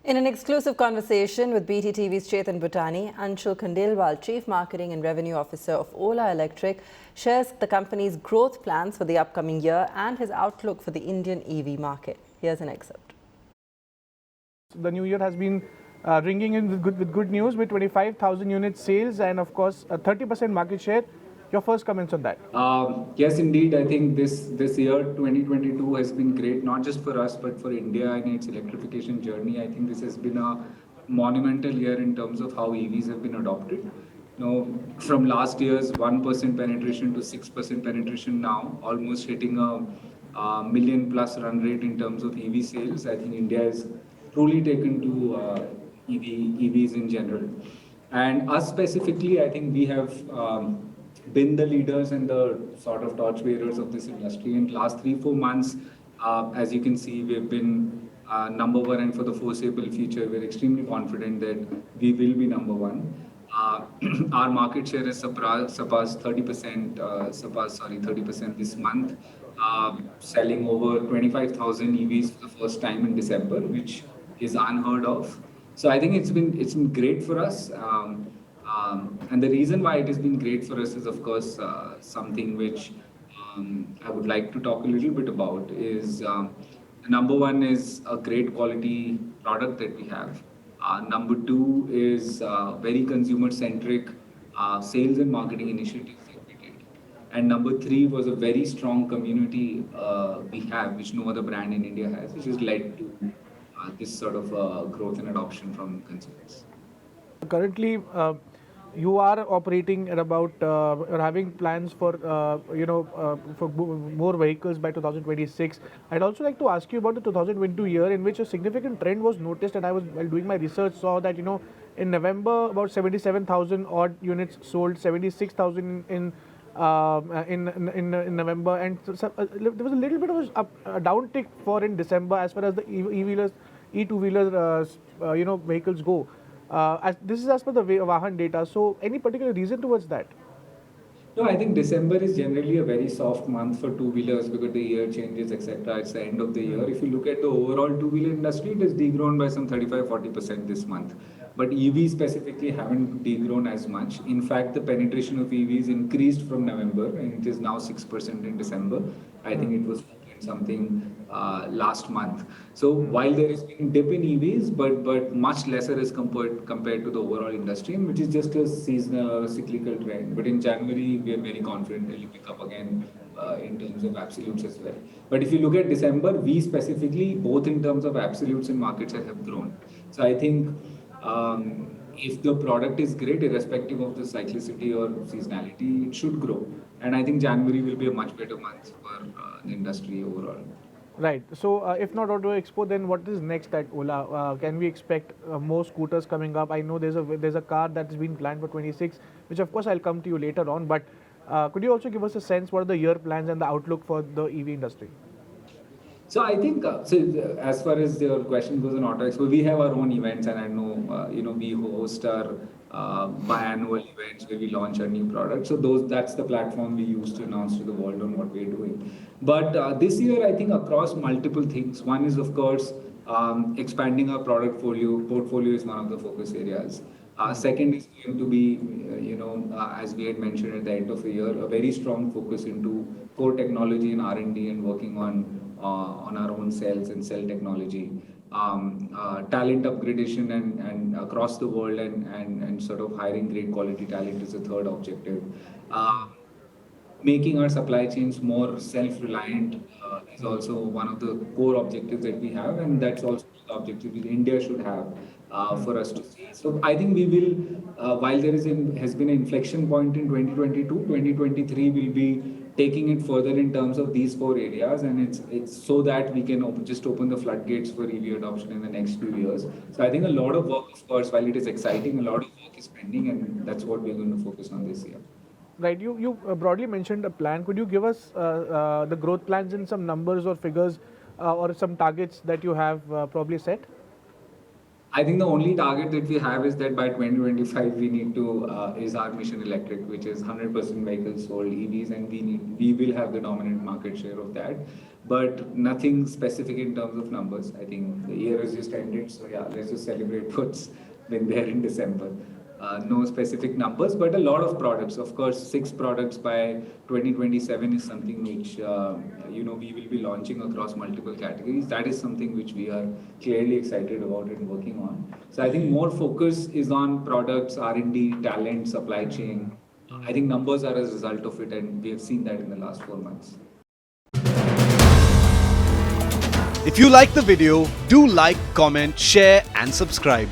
In an exclusive conversation with BTTV's Chetan Bhutani, Anshul Khandelwal, Chief Marketing and Revenue Officer of Ola Electric, shares the company's growth plans for the upcoming year and his outlook for the Indian EV market. Here's an excerpt. The new year has been ringing in with good news, with 25,000 unit sales and of course a 30% market share. Your first comments on that? Yes, indeed. I think this year 2022 has been great, not just for us but for India and its electrification journey. I think this has been a monumental year in terms of how EVs have been adopted. You know, from last year's 1% penetration to 6% penetration now, almost hitting a million plus run rate in terms of EV sales. I think India has truly taken to EVs in general. And us specifically, I think we have been the leaders and the sort of torchbearers of this industry. In the last 3-4 months, as you can see, we've been number one, and for the foreseeable future, we're extremely confident that we will be number one. Our market share has surpassed 30% this month, selling over 25,000 EVs for the first time in December, which is unheard of. So I think it's been great for us. And the reason why it has been great for us is, of course, something which I would like to talk a little bit about is number one is a great quality product that we have. Number two is very consumer-centric sales and marketing initiatives that we did. And number three was a very strong community we have, which no other brand in India has, which has led to this sort of growth and adoption from consumers. Currently, you are operating at about or having plans for for more vehicles by 2026. I'd also like to ask you about the 2022 year, in which a significant trend was noticed, and I was, while doing my research, saw that in November about 77,000 odd units sold, 76,000 in November, and there was a little bit of a downtick for in December as far as the e-two-wheeler vehicles go. This is as per the Vahan data. So, any particular reason towards that? No, I think December is generally a very soft month for two-wheelers because the year changes, etc. It's the end of the year. If you look at the overall two-wheeler industry, it has degrown by some 35-40% this month. But EVs specifically haven't degrown as much. In fact, the penetration of EVs increased from November, and it is now 6% in December. I think it was 4 something last month. So while there is been dip in EVs, but much lesser as compared to the overall industry, which is just a seasonal cyclical trend. But in January, we are very confident it will pick up again in terms of absolutes as well. But if you look at December, we specifically, both in terms of absolutes and market share, have grown. So I think if the product is great, irrespective of the cyclicity or seasonality, it should grow. And I think January will be a much better month for the industry overall. Right. So, if not Auto Expo, then what is next at Ola? Can we expect more scooters coming up? I know there's a car that has been planned for 26, which of course I'll come to you later on. But could you also give us a sense what are the year plans and the outlook for the EV industry? So I think, as far as your question goes on Auto Expo, we have our own events, and I know, we host our biannual events where we launch our new products. So that's the platform we use to announce to the world on what we're doing. But this year, I think across multiple things. One is, of course, expanding our product portfolio is one of the focus areas. Second is going to be, as we had mentioned at the end of the year, a very strong focus into core technology and R&D and working on our own cells and cell technology, talent upgradation and across the world and sort of hiring great quality talent is the third objective. Making our supply chains more self-reliant is also one of the core objectives that we have, and that's also the objective that India should have for us to see. So I think we will, while there has been an inflection point in 2022, 2023 will be taking it further in terms of these 4 areas, and it's so that we can just open the floodgates for EV adoption in the next few years. So I think a lot of work, of course, while it is exciting, a lot of work is pending, and that's what we're going to focus on this year. Right. You broadly mentioned a plan. Could you give us the growth plans in some numbers or figures or some targets that you have probably set? I think the only target that we have is that by 2025 we need to is our mission electric, which is 100% vehicles sold EVs, and we will have the dominant market share of that. But nothing specific in terms of numbers. I think the year has just ended, so yeah, let's just celebrate what's been there in December. No specific numbers, but a lot of products. Of course, 6 products by 2027 is something which we will be launching across multiple categories. That is something which we are clearly excited about and working on. So I think more focus is on products, R&D, talent, supply chain. I think numbers are as a result of it, and we have seen that in the last 4 months. If you like the video, do like, comment, share and subscribe.